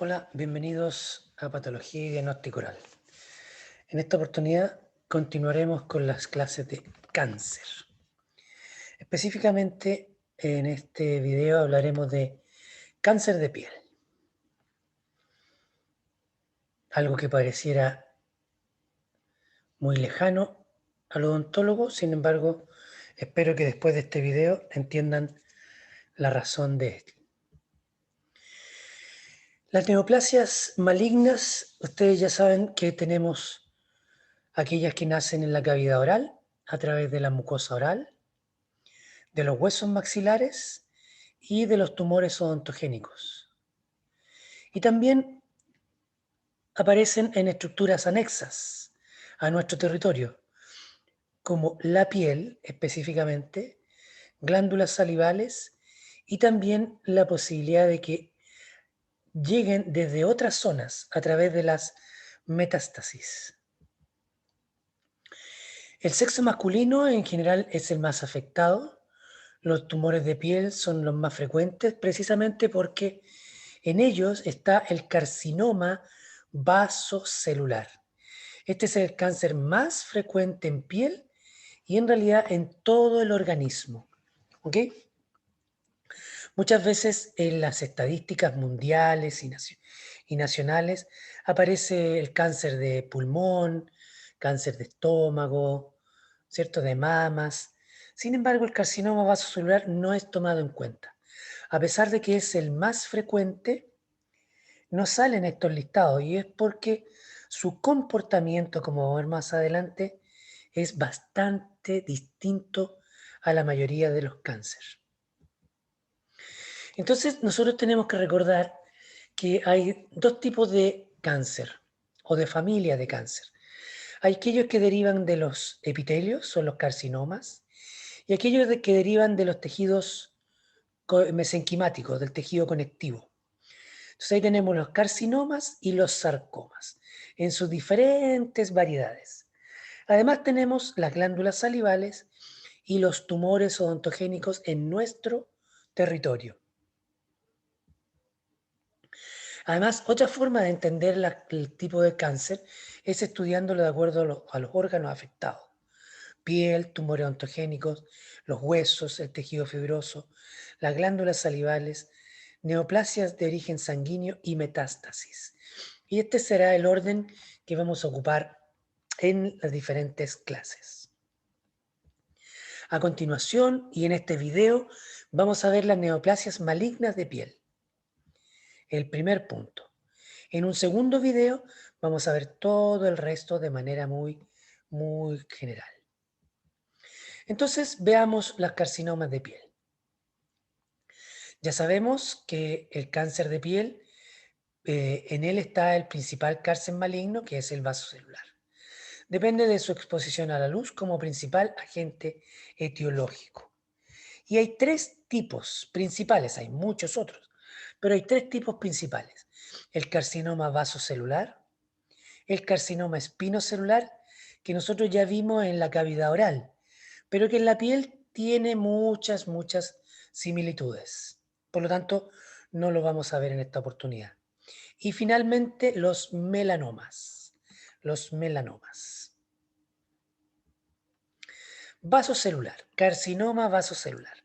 Hola, bienvenidos a Patología y Diagnóstico Oral. En esta oportunidad continuaremos con las clases de cáncer. Específicamente en este video hablaremos de cáncer de piel. Algo que pareciera muy lejano al odontólogo, sin embargo, espero que después de este video entiendan la razón de esto. Las neoplasias malignas, ustedes ya saben que tenemos aquellas que nacen en la cavidad oral, a través de la mucosa oral, de los huesos maxilares y de los tumores odontogénicos. Y también aparecen en estructuras anexas a nuestro territorio, como la piel específicamente, glándulas salivales y también la posibilidad de que lleguen desde otras zonas a través de las metástasis. El sexo masculino en general es el más afectado. Los tumores de piel son los más frecuentes precisamente porque en ellos está el carcinoma vasocelular. Este es el cáncer más frecuente en piel y en realidad en todo el organismo. ¿Ok? Muchas veces en las estadísticas mundiales y nacionales aparece el cáncer de pulmón, cáncer de estómago, ¿cierto? De mamas. Sin embargo, el carcinoma vasocelular no es tomado en cuenta. A pesar de que es el más frecuente, no salen estos listados y es porque su comportamiento, como vamos a ver más adelante, es bastante distinto a la mayoría de los cánceres. Entonces, nosotros tenemos que recordar que hay dos tipos de cáncer o de familia de cáncer. Hay aquellos que derivan de los epitelios, son los carcinomas, y aquellos que derivan de los tejidos mesenquimáticos, del tejido conectivo. Entonces ahí tenemos los carcinomas y los sarcomas, en sus diferentes variedades. Además tenemos las glándulas salivales y los tumores odontogénicos en nuestro territorio. Además, otra forma de entender el tipo de cáncer es estudiándolo de acuerdo a los órganos afectados. Piel, tumores odontogénicos, los huesos, el tejido fibroso, las glándulas salivales, neoplasias de origen sanguíneo y metástasis. Y este será el orden que vamos a ocupar en las diferentes clases. A continuación, y en este video, vamos a ver las neoplasias malignas de piel. El primer punto. En un segundo video vamos a ver todo el resto de manera muy general. Entonces, veamos las carcinomas de piel. Ya sabemos que el cáncer de piel, en él está el principal cáncer maligno, que es el vasocelular. Depende de su exposición a la luz como principal agente etiológico. Y hay tres tipos principales, hay muchos otros, pero hay tres tipos principales. El carcinoma vasocelular, el carcinoma espinocelular, que nosotros ya vimos en la cavidad oral, pero que en la piel tiene muchas similitudes. Por lo tanto, no lo vamos a ver en esta oportunidad. Y finalmente, los melanomas. Los melanomas. Vasocelular, carcinoma vasocelular.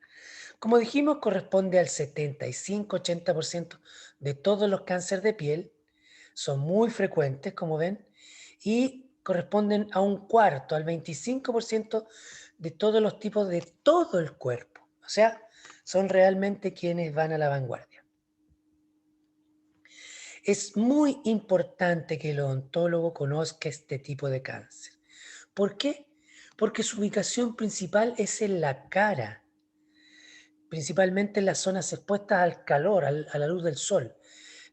Como dijimos, corresponde al 75-80% de todos los cánceres de piel. Son muy frecuentes, como ven, y corresponden a un cuarto, al 25% de todos los tipos de todo el cuerpo. O sea, son realmente quienes van a la vanguardia. Es muy importante que el odontólogo conozca este tipo de cáncer. ¿Por qué? Porque su ubicación principal es en la cara, principalmente en las zonas expuestas al calor, a la luz del sol,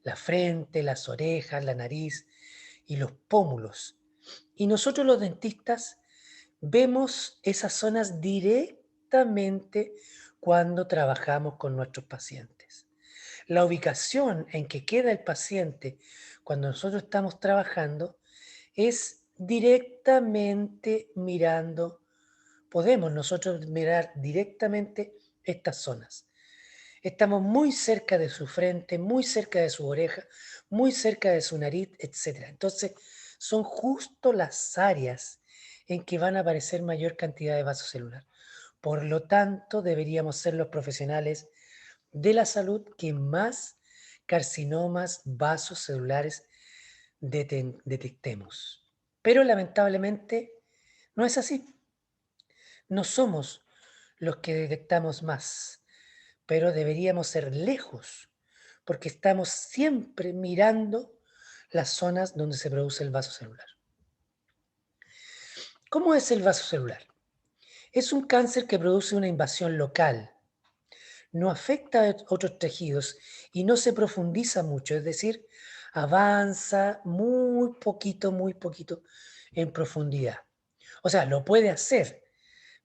la frente, las orejas, la nariz y los pómulos. Y nosotros los dentistas vemos esas zonas directamente cuando trabajamos con nuestros pacientes. La ubicación en que queda el paciente cuando nosotros estamos trabajando es directamente mirando, podemos nosotros mirar directamente estas zonas. Estamos muy cerca de su frente, muy cerca de su oreja, muy cerca de su nariz, etcétera. Entonces, son justo las áreas en que van a aparecer mayor cantidad de vasos celulares. Por lo tanto, deberíamos ser los profesionales de la salud que más carcinomas vasos celulares detectemos. Pero lamentablemente no es así. No somos los que detectamos más, pero deberíamos ser lejos, porque estamos siempre mirando las zonas donde se produce el vaso celular. ¿Cómo es el vaso celular? Es un cáncer que produce una invasión local, no afecta a otros tejidos y no se profundiza mucho, es decir, avanza muy poquito en profundidad. O sea, lo puede hacer,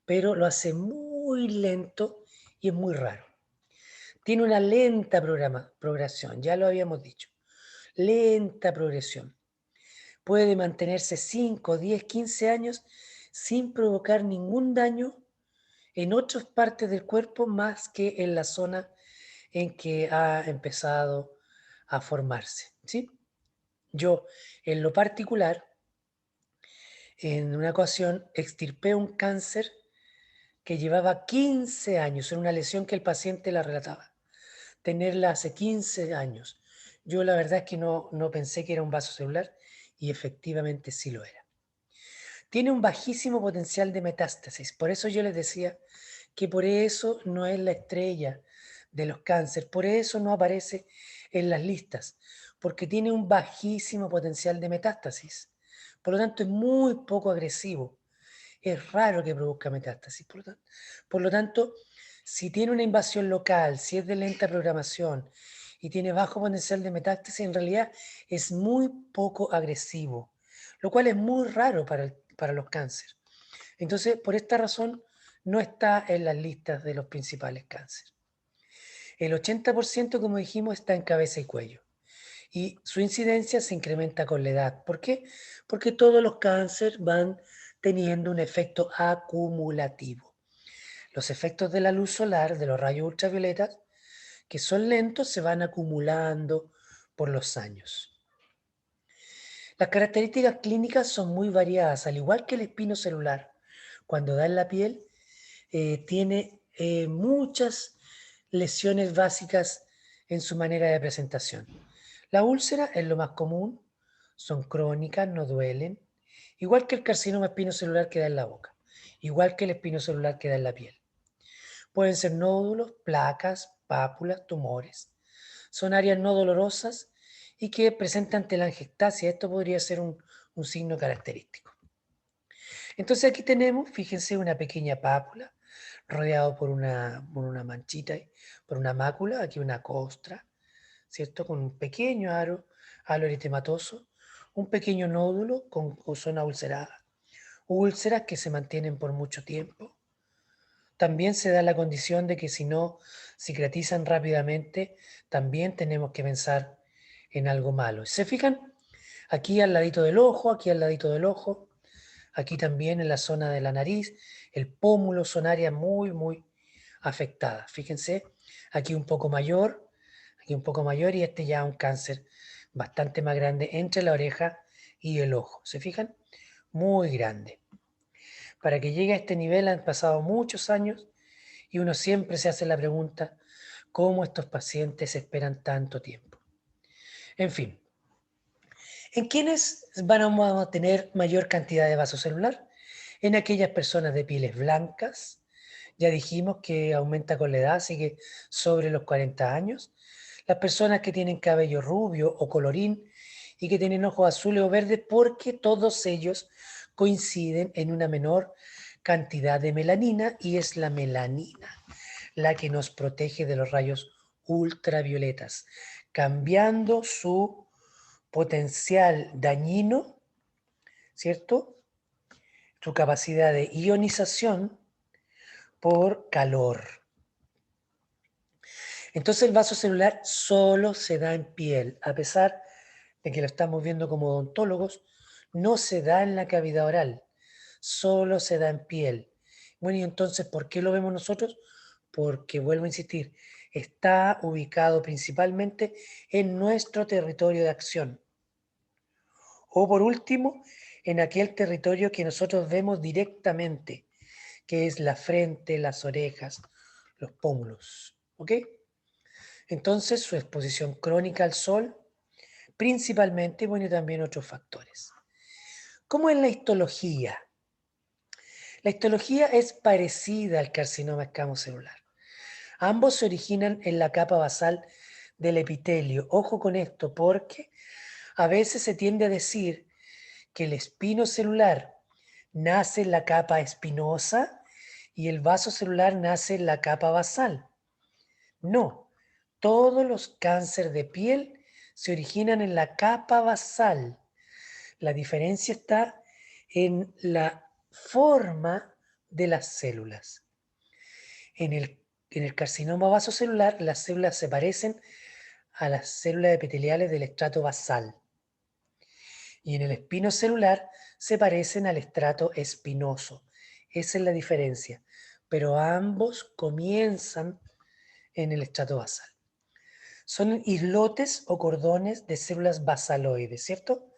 pero lo hace muy lento y es muy raro. Tiene una lenta progresión, ya lo habíamos dicho, lenta progresión. Puede mantenerse 5, 10, 15 años sin provocar ningún daño en otras partes del cuerpo más que en la zona en que ha empezado a formarse, ¿sí? Yo, en lo particular, en una ocasión extirpé un cáncer que llevaba 15 años, en una lesión que el paciente la relataba, tenerla hace 15 años. Yo la verdad es que no pensé que era un vaso celular y efectivamente sí lo era. Tiene un bajísimo potencial de metástasis, por eso yo les decía que por eso no es la estrella de los cánceres, por eso no aparece en las listas, porque tiene un bajísimo potencial de metástasis. Por lo tanto, es muy poco agresivo. Es raro que produzca metástasis. Por lo tanto, si tiene una invasión local, si es de lenta programación y tiene bajo potencial de metástasis, en realidad es muy poco agresivo, lo cual es muy raro para los cánceres. Entonces, por esta razón, no está en las listas de los principales cánceres. El 80%, como dijimos, está en cabeza y cuello. Y su incidencia se incrementa con la edad. ¿Por qué? Porque todos los cánceres van teniendo un efecto acumulativo. Los efectos de la luz solar, de los rayos ultravioletas, que son lentos, se van acumulando por los años. Las características clínicas son muy variadas, al igual que el espino celular. Cuando da en la piel, tiene muchas lesiones básicas en su manera de presentación. La úlcera es lo más común, son crónicas, no duelen, igual que el carcinoma espinocelular que da en la boca, igual que el espinocelular que da en la piel. Pueden ser nódulos, placas, pápulas, tumores. Son áreas no dolorosas y que presentan telangiectasia. Esto podría ser un signo característico. Entonces aquí tenemos, fíjense, una pequeña pápula rodeado por una manchita, por una mácula, aquí una costra, ¿cierto? Con un pequeño halo eritematoso, un pequeño nódulo con zona ulcerada, úlceras que se mantienen por mucho tiempo. También se da la condición de que si no cicatrizan rápidamente, también tenemos que pensar en algo malo. ¿Se fijan? Aquí al ladito del ojo, aquí al ladito del ojo, aquí también en la zona de la nariz, el pómulo son áreas muy afectadas. Fíjense, aquí un poco mayor, aquí un poco mayor y este ya un cáncer bastante más grande entre la oreja y el ojo. ¿Se fijan? Muy grande. Para que llegue a este nivel han pasado muchos años y uno siempre se hace la pregunta, ¿cómo estos pacientes esperan tanto tiempo? En fin, ¿en quiénes vamos a tener mayor cantidad de vaso celular? En aquellas personas de pieles blancas, ya dijimos que aumenta con la edad, así que sobre los 40 años. Las personas que tienen cabello rubio o colorín y que tienen ojos azules o verdes, porque todos ellos coinciden en una menor cantidad de melanina y es la melanina la que nos protege de los rayos ultravioletas, cambiando su potencial dañino, ¿cierto? Su capacidad de ionización por calor. Entonces el vaso celular solo se da en piel, a pesar de que lo estamos viendo como odontólogos, no se da en la cavidad oral, solo se da en piel. Bueno, y entonces, ¿por qué lo vemos nosotros? Porque, vuelvo a insistir, está ubicado principalmente en nuestro territorio de acción. O por último, en aquel territorio que nosotros vemos directamente, que es la frente, las orejas, los pómulos. ¿Ok? Entonces, su exposición crónica al sol, principalmente, bueno, y también otros factores. ¿Cómo es la histología? La histología es parecida al carcinoma escamocelular. Ambos se originan en la capa basal del epitelio. Ojo con esto, porque a veces se tiende a decir que el espino celular nace en la capa espinosa y el vaso celular nace en la capa basal. No, todos los cánceres de piel se originan en la capa basal. La diferencia está en la forma de las células. En el carcinoma vasocelular, las células se parecen a las células epiteliales del estrato basal. Y en el espino celular se parecen al estrato espinoso. Esa es la diferencia. Pero ambos comienzan en el estrato basal. Son islotes o cordones de células basaloides, ¿cierto?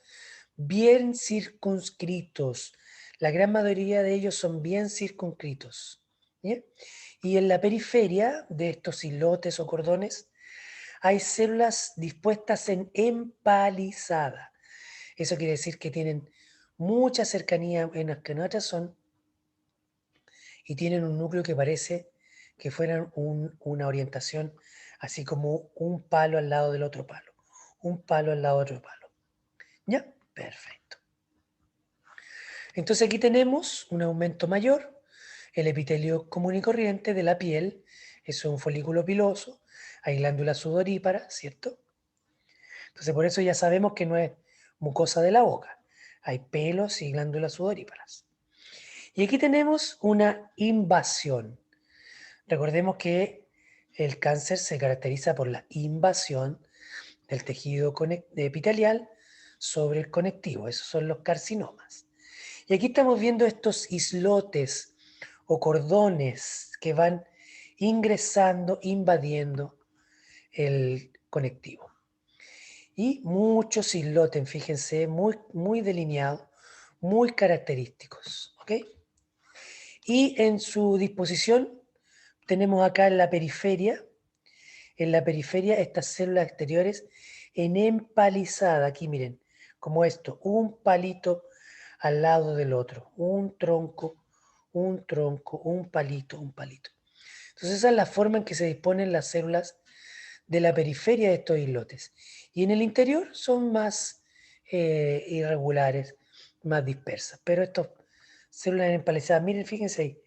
Bien circunscritos. La gran mayoría de ellos son bien circunscritos. ¿Bien? Y en la periferia de estos islotes o cordones hay células dispuestas en empalizada. Eso quiere decir que tienen mucha cercanía unas con otras y tienen un núcleo que parece que fueran una orientación así como un palo al lado del otro palo. Un palo al lado del otro palo. ¿Ya? Perfecto. Entonces aquí tenemos un aumento mayor. El epitelio común y corriente de la piel es un folículo piloso. Hay glándulas sudoríparas, ¿cierto? Entonces por eso ya sabemos que no es mucosa de la boca. Hay pelos y glándulas sudoríparas. Y aquí tenemos una invasión. Recordemos que el cáncer se caracteriza por la invasión del tejido epitelial sobre el conectivo. Esos son los carcinomas. Y aquí estamos viendo estos islotes o cordones que van ingresando, invadiendo el conectivo. Y muchos islotes, fíjense, muy, muy delineados, muy característicos. ¿Ok? Y en su disposición tenemos acá en la periferia estas células exteriores en empalizada. Aquí miren, como esto, un palito al lado del otro, un tronco, un palito, un palito. Entonces esa es la forma en que se disponen las células de la periferia de estos islotes. Y en el interior son más irregulares, más dispersas. Pero estas células empalizadas, miren, fíjense ahí,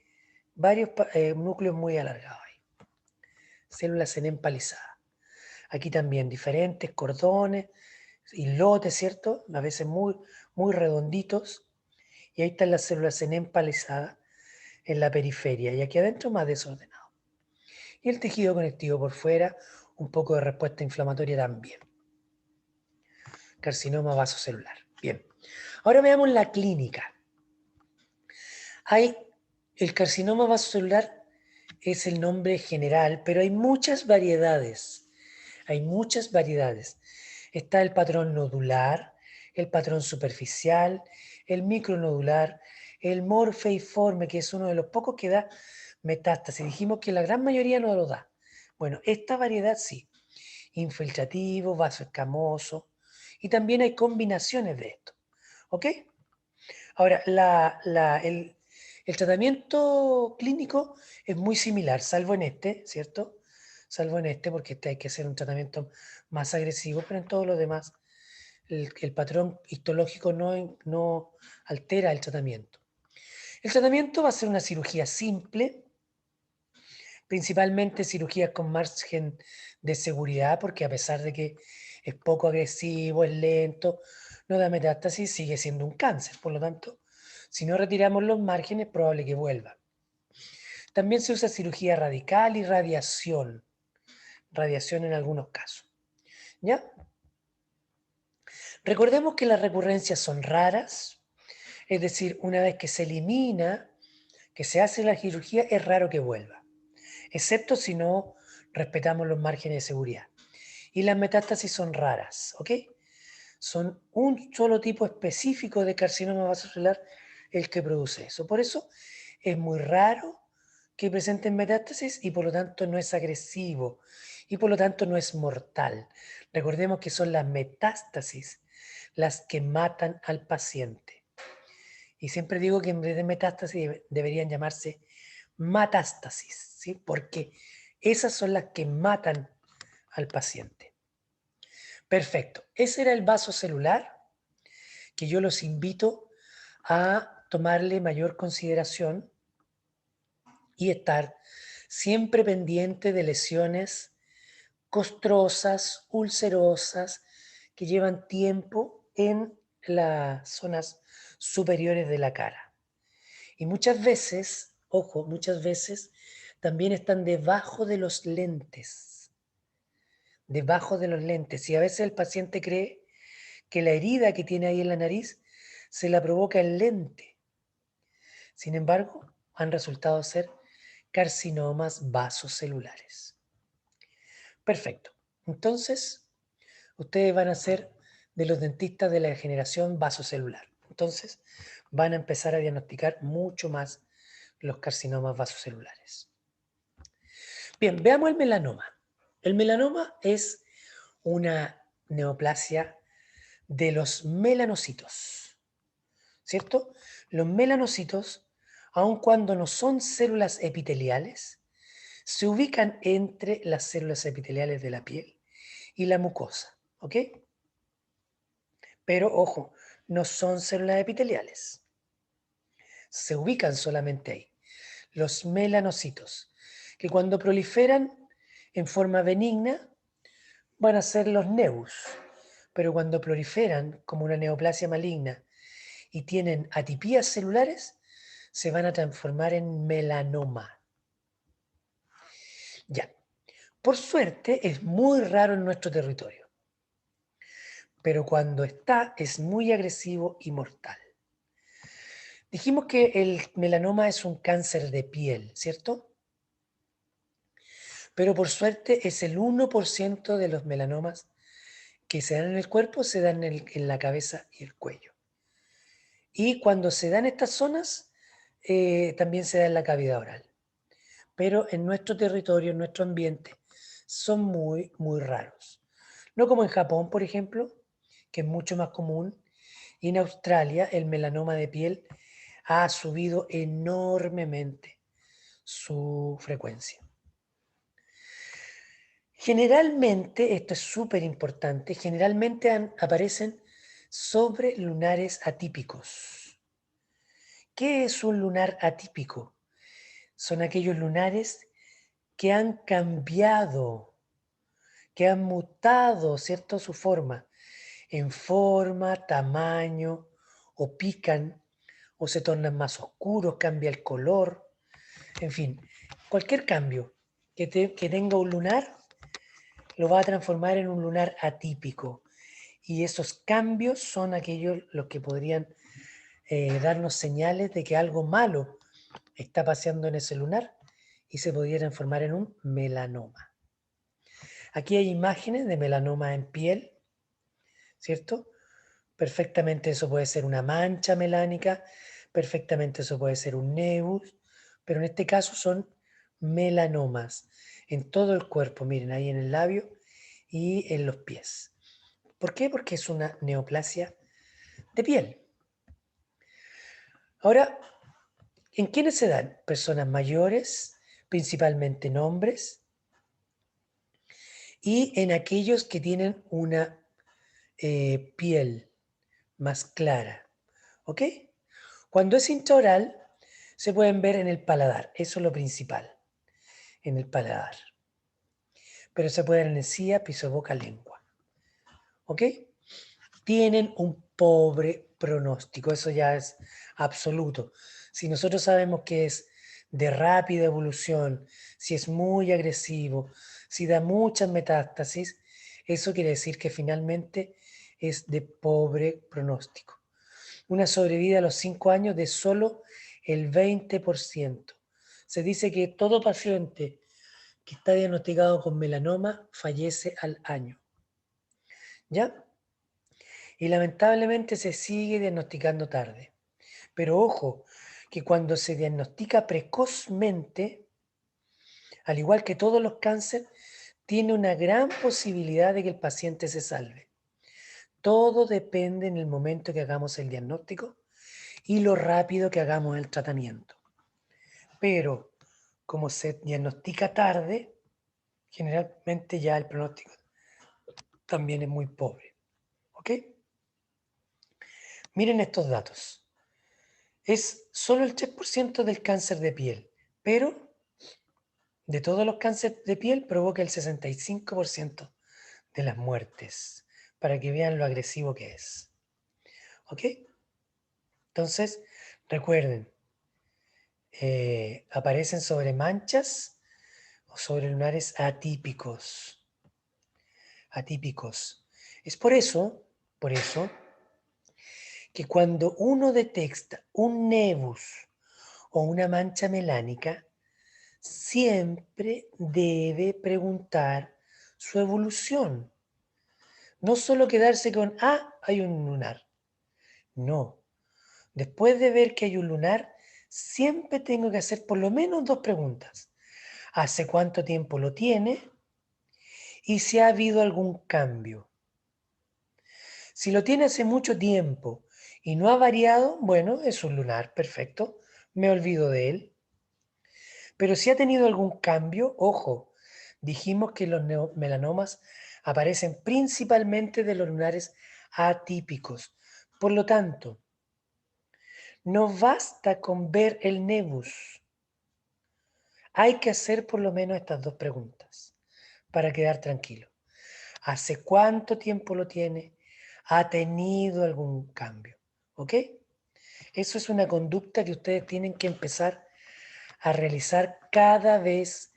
varios núcleos muy alargados ahí. Células en empalizada. Aquí también diferentes cordones, islotes, ¿cierto? A veces muy, muy redonditos. Y ahí están las células en empalizada en la periferia. Y aquí adentro más desordenado. Y el tejido conectivo por fuera, un poco de respuesta inflamatoria también. Carcinoma vasocelular. Bien. Ahora veamos la clínica. El carcinoma vasocelular es el nombre general, pero hay muchas variedades. Hay muchas variedades. Está el patrón nodular, el patrón superficial, el micronodular, el morfeiforme, que es uno de los pocos que da metástasis. Dijimos que la gran mayoría no lo da. Bueno, esta variedad sí. Infiltrativo, vaso escamoso. Y también hay combinaciones de esto. ¿Ok? Ahora, el tratamiento clínico es muy similar, salvo en este, ¿cierto? Salvo en este, porque este hay que hacer un tratamiento más agresivo, pero en todos los demás el patrón histológico no altera el tratamiento. El tratamiento va a ser una cirugía simple, principalmente cirugías con margen de seguridad, porque a pesar de que es poco agresivo, es lento, no da metástasis, sigue siendo un cáncer. Por lo tanto, si no retiramos los márgenes, es probable que vuelva. También se usa cirugía radical y radiación en algunos casos. ¿Ya? Recordemos que las recurrencias son raras, es decir, una vez que se elimina, que se hace la cirugía, es raro que vuelva, excepto si no respetamos los márgenes de seguridad. Y las metástasis son raras, ¿ok? Son un solo tipo específico de carcinoma vasocelular el que produce eso. Por eso es muy raro que presenten metástasis y por lo tanto no es agresivo y por lo tanto no es mortal. Recordemos que son las metástasis las que matan al paciente. Y siempre digo que en vez de metástasis deberían llamarse matástasis, ¿sí? Porque esas son las que matan al paciente. Perfecto. Ese era el vaso celular que yo los invito a tomarle mayor consideración y estar siempre pendiente de lesiones costrosas, ulcerosas, que llevan tiempo en las zonas superiores de la cara. Y muchas veces, ojo, muchas veces también están debajo de los lentes, debajo de los lentes. Y a veces el paciente cree que la herida que tiene ahí en la nariz se la provoca el lente. Sin embargo, han resultado ser carcinomas vasocelulares. Perfecto. Entonces, ustedes van a ser de los dentistas de la generación vasocelular. Entonces, van a empezar a diagnosticar mucho más los carcinomas vasocelulares. Bien, veamos el melanoma. El melanoma es una neoplasia de los melanocitos, ¿cierto? Los melanocitos, aun cuando no son células epiteliales, se ubican entre las células epiteliales de la piel y la mucosa, ¿ok? Pero ojo, no son células epiteliales, se ubican solamente ahí. Los melanocitos, que cuando proliferan en forma benigna van a ser los neus, pero cuando proliferan como una neoplasia maligna y tienen atipías celulares, se van a transformar en melanoma. Ya, por suerte es muy raro en nuestro territorio, pero cuando está es muy agresivo y mortal. Dijimos que el melanoma es un cáncer de piel, ¿cierto? Pero por suerte es el 1% de los melanomas que se dan en el cuerpo, se dan en la cabeza y el cuello. Y cuando se dan estas zonas, también se da en la cavidad oral. Pero en nuestro territorio, en nuestro ambiente, son muy, muy raros. No como en Japón, por ejemplo, que es mucho más común, y en Australia el melanoma de piel ha subido enormemente su frecuencia. Generalmente, esto es súper importante, generalmente aparecen sobre lunares atípicos. ¿Qué es un lunar atípico? Son aquellos lunares que han cambiado, que han mutado, ¿cierto? Su forma, tamaño, o pican, o se tornan más oscuros, cambia el color, en fin, cualquier cambio que tenga un lunar lo va a transformar en un lunar atípico. Y esos cambios son aquellos los que podrían darnos señales de que algo malo está paseando en ese lunar y se podría transformar en un melanoma. Aquí hay imágenes de melanoma en piel, ¿cierto? Perfectamente eso puede ser una mancha melánica, perfectamente eso puede ser un neus, pero en este caso son melanomas en todo el cuerpo, miren, ahí en el labio y en los pies. ¿Por qué? Porque es una neoplasia de piel. Ahora, ¿en quiénes se dan? Personas mayores, principalmente en hombres, y en aquellos que tienen una piel más clara. ¿Ok? Cuando es intraoral, se pueden ver en el paladar. Eso es lo principal, en el paladar. Pero se puede ver en encía, piso, boca, lengua. ¿Ok? Tienen un pobre pronóstico. Eso ya es absoluto. Si nosotros sabemos que es de rápida evolución, si es muy agresivo, si da muchas metástasis, eso quiere decir que finalmente es de pobre pronóstico. Una sobrevida a los 5 años de solo el 20%. Se dice que todo paciente que está diagnosticado con melanoma fallece al año. ¿Ya? Y lamentablemente se sigue diagnosticando tarde. Pero ojo, que cuando se diagnostica precozmente, al igual que todos los cánceres, tiene una gran posibilidad de que el paciente se salve. Todo depende en el momento que hagamos el diagnóstico y lo rápido que hagamos el tratamiento. Pero como se diagnostica tarde, generalmente ya el pronóstico también es muy pobre. ¿Ok? Miren estos datos. Es solo el 3% del cáncer de piel, pero de todos los cánceres de piel provoca el 65% de las muertes, para que vean lo agresivo que es. ¿Ok? Entonces, recuerden, aparecen sobre manchas o sobre lunares atípicos. Atípicos. Es por eso, que cuando uno detecta un nevus o una mancha melánica, siempre debe preguntar su evolución. No solo quedarse con, hay un lunar. No. Después de ver que hay un lunar, siempre tengo que hacer por lo menos 2 preguntas. ¿Hace cuánto tiempo lo tiene? Y si ha habido algún cambio. Si lo tiene hace mucho tiempo y no ha variado, bueno, es un lunar, perfecto, me olvido de él. Pero si ha tenido algún cambio, ojo, dijimos que los melanomas aparecen principalmente de los lunares atípicos. Por lo tanto, no basta con ver el nevus. Hay que hacer por lo menos estas 2 preguntas para quedar tranquilo. ¿Hace cuánto tiempo lo tiene? ¿Ha tenido algún cambio? ¿Ok? Eso es una conducta que ustedes tienen que empezar a realizar cada vez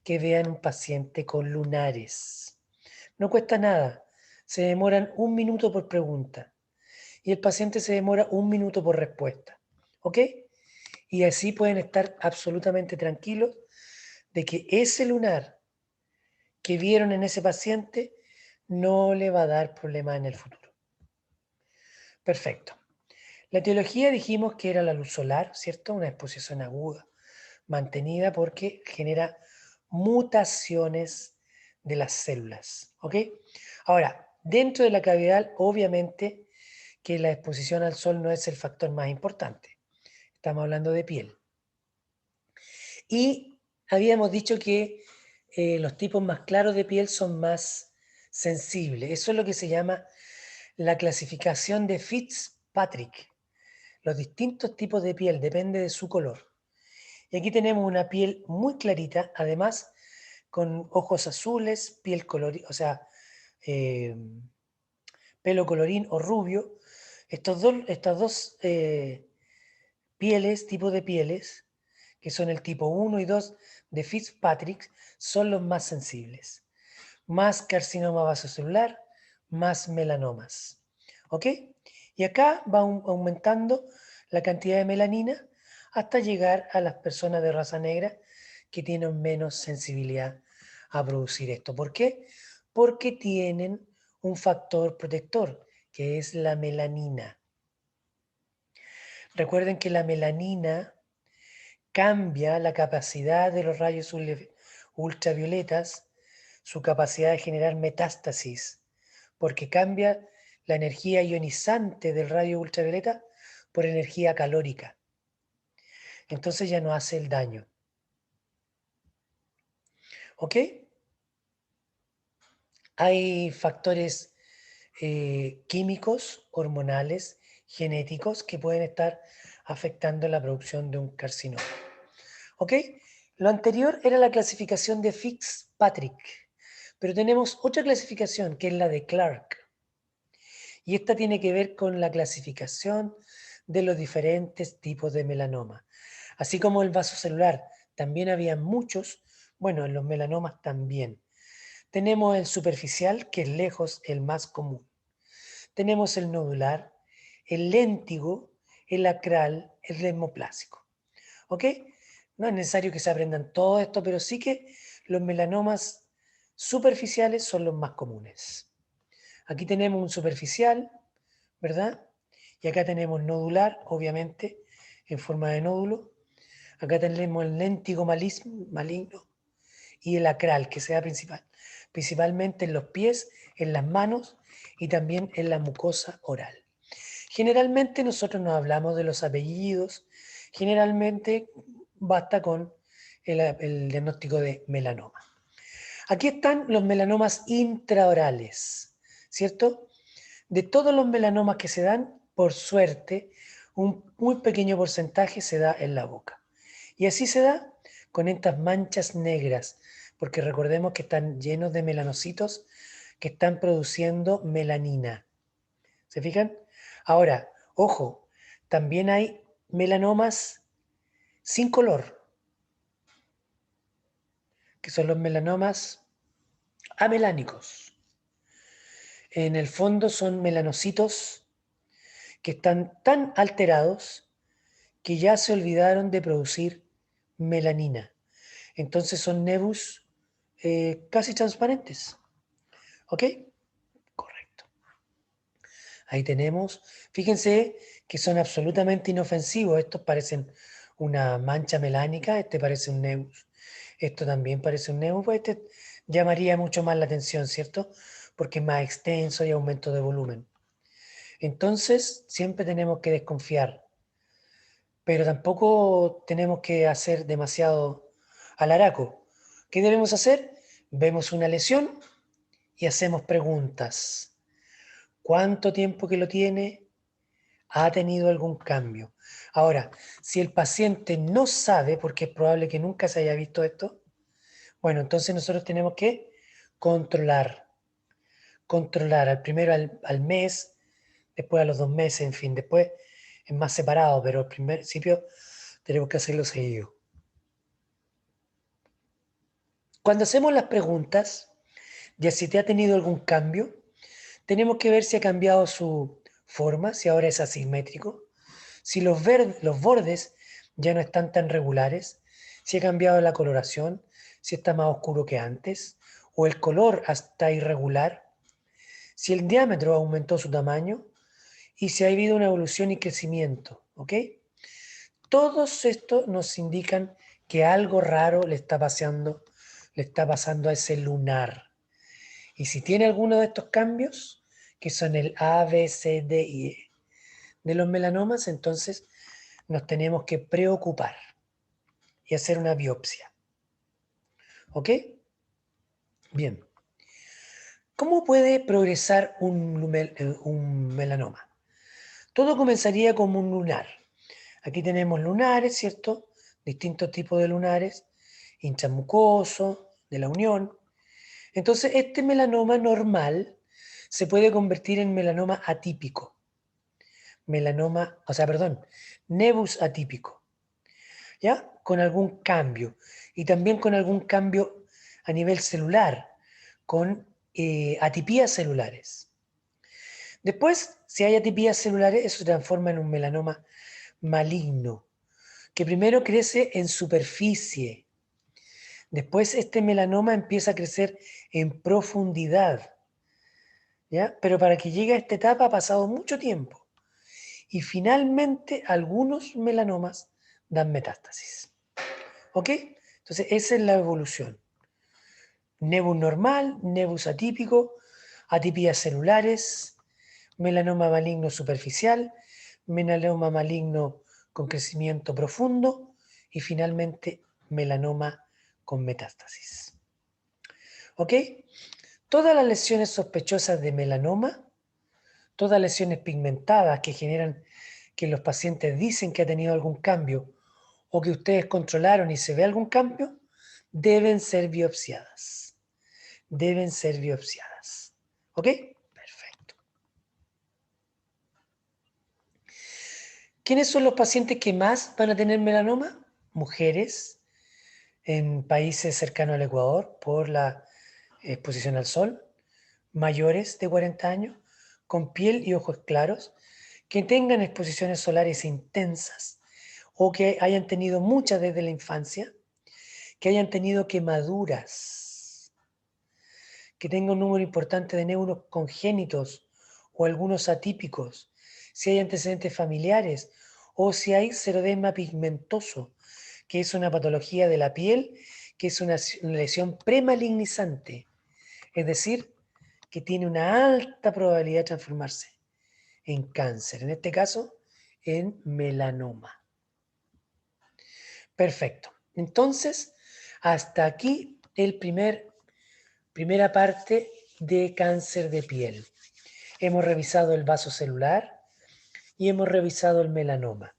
que vean un paciente con lunares. No cuesta nada. Se demoran 1 minuto por pregunta y el paciente se demora 1 minuto por respuesta. ¿Ok? Y así pueden estar absolutamente tranquilos de que ese lunar que vieron en ese paciente no le va a dar problemas en el futuro. Perfecto. La etiología dijimos que era la luz solar, ¿cierto? Una exposición aguda, mantenida porque genera mutaciones de las células, ¿ok? Ahora, dentro de la cavidad, obviamente que la exposición al sol no es el factor más importante. Estamos hablando de piel. Y habíamos dicho que los tipos más claros de piel son más sensibles. Eso es lo que se llama la clasificación de Fitzpatrick. Los distintos tipos de piel depende de su color. Y aquí tenemos una piel muy clarita, además con ojos azules, piel colorida, o sea, eh, pelo colorín o rubio. Estas dos tipos de pieles, que son el tipo 1 y 2 de Fitzpatrick, son los más sensibles. Más carcinoma vasocelular, más melanomas. ¿Ok? Y acá va aumentando la cantidad de melanina hasta llegar a las personas de raza negra que tienen menos sensibilidad a producir esto. ¿Por qué? Porque tienen un factor protector, que es la melanina. Recuerden que la melanina cambia la capacidad de los rayos ultravioletas, su capacidad de generar metástasis, porque cambia la energía ionizante del rayo ultravioleta por energía calórica. Entonces ya no hace el daño. ¿Ok? Hay factores químicos, hormonales, genéticos que pueden estar afectando la producción de un carcinoma. ¿Ok? Lo anterior era la clasificación de Fitzpatrick, pero tenemos otra clasificación que es la de Clark. Y esta tiene que ver con la clasificación de los diferentes tipos de melanoma. Así como el vasocelular también había muchos, bueno, en los melanomas también. Tenemos el superficial, que es lejos el más común. Tenemos el nodular, el léntigo, el acral, el dermoplásico. ¿Ok? No es necesario que se aprendan todo esto, pero sí que los melanomas superficiales son los más comunes. Aquí tenemos un superficial, ¿verdad? Y acá tenemos nodular, obviamente, en forma de nódulo. Acá tenemos el léntigo maligno y el acral, que se da principalmente en los pies, en las manos y también en la mucosa oral. Generalmente nosotros no hablamos de los apellidos, generalmente basta con el diagnóstico de melanoma. Aquí están los melanomas intraorales, ¿cierto? De todos los melanomas que se dan, por suerte, un muy pequeño porcentaje se da en la boca. Y así se da con estas manchas negras, porque recordemos que están llenos de melanocitos que están produciendo melanina. ¿Se fijan? Ahora, ojo, también hay melanomas sin color, que son los melanomas amelánicos. En el fondo son melanocitos que están tan alterados que ya se olvidaron de producir melanina. Entonces son nebus casi transparentes. ¿Ok? Correcto. Ahí tenemos. Fíjense que son absolutamente inofensivos. Estos parecen una mancha melánica. Este parece un nebus. Esto también parece un nebus. Pues este llamaría mucho más la atención, ¿cierto? Porque es más extenso y aumento de volumen. Entonces, siempre tenemos que desconfiar, pero tampoco tenemos que hacer demasiado alaraco. ¿Qué debemos hacer? Vemos una lesión y hacemos preguntas. ¿Cuánto tiempo que lo tiene? ¿Ha tenido algún cambio? Ahora, si el paciente no sabe, porque es probable que nunca se haya visto esto, bueno, entonces nosotros tenemos que controlar. Controlar al primero al mes, después a los 2 meses, en fin, después es más separado, pero al principio tenemos que hacerlo seguido. Cuando hacemos las preguntas, ya si te ha tenido algún cambio, tenemos que ver si ha cambiado su forma, si ahora es asimétrico, si los bordes ya no están tan regulares, si ha cambiado la coloración, si está más oscuro que antes, o el color está irregular, si el diámetro aumentó su tamaño y si ha habido una evolución y crecimiento, ¿ok? Todos estos nos indican que algo raro le está pasando a ese lunar. Y si tiene alguno de estos cambios, que son el A, B, C, D y E de los melanomas, entonces nos tenemos que preocupar y hacer una biopsia. ¿Ok? Bien. ¿Cómo puede progresar un melanoma? Todo comenzaría como un lunar. Aquí tenemos lunares, ¿cierto? Distintos tipos de lunares, intramucoso, de la unión. Entonces, este melanoma normal se puede convertir en melanoma atípico. Nebus atípico, ¿ya? Con algún cambio. Y también con algún cambio a nivel celular, con atipías celulares. Después, si hay atipías celulares, eso se transforma en un melanoma maligno, que primero crece en superficie. Después este melanoma empieza a crecer en profundidad, ¿ya? Pero para que llegue a esta etapa ha pasado mucho tiempo. Y finalmente algunos melanomas dan metástasis. ¿Ok? Entonces esa es la evolución. Nebus normal, nebus atípico, atipías celulares, melanoma maligno superficial, melanoma maligno con crecimiento profundo y finalmente melanoma con metástasis. ¿Ok? Todas las lesiones sospechosas de melanoma, todas lesiones pigmentadas que generan que los pacientes dicen que ha tenido algún cambio o que ustedes controlaron y se ve algún cambio, deben ser biopsiadas. Deben ser biopsiadas. ¿Ok? Perfecto. ¿Quiénes son los pacientes que más van a tener melanoma? Mujeres en países cercanos al Ecuador por la exposición al sol, mayores de 40 años, con piel y ojos claros, que tengan exposiciones solares intensas o que hayan tenido muchas desde la infancia, que hayan tenido quemaduras, que tenga un número importante de neuronos congénitos o algunos atípicos, si hay antecedentes familiares o si hay xeroderma pigmentoso, que es una patología de la piel, que es una lesión premalignizante, es decir, que tiene una alta probabilidad de transformarse en cáncer, en este caso en melanoma. Perfecto. Entonces, hasta aquí primera parte de cáncer de piel. Hemos revisado el vaso celular y hemos revisado el melanoma.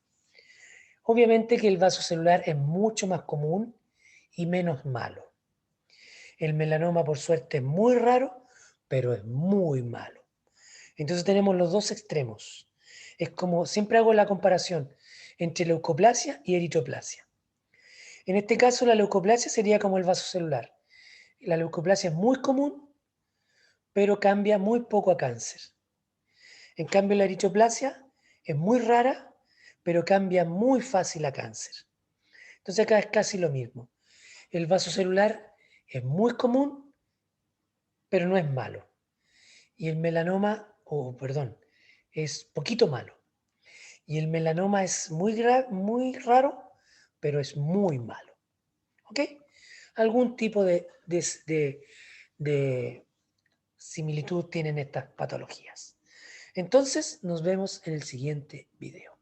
Obviamente que el vaso celular es mucho más común y menos malo. El melanoma, por suerte, es muy raro, pero es muy malo. Entonces tenemos los dos extremos. Es como, siempre hago la comparación entre leucoplasia y eritroplasia. En este caso, la leucoplasia sería como el vaso celular. La leucoplasia es muy común, pero cambia muy poco a cáncer. En cambio, la eritroplasia es muy rara, pero cambia muy fácil a cáncer. Entonces acá es casi lo mismo. El vaso celular es muy común, pero no es malo. Y el melanoma, perdón, es poquito malo. Y el melanoma es muy raro, pero es muy malo. ¿Ok? Algún tipo de similitud tienen estas patologías. Entonces, nos vemos en el siguiente video.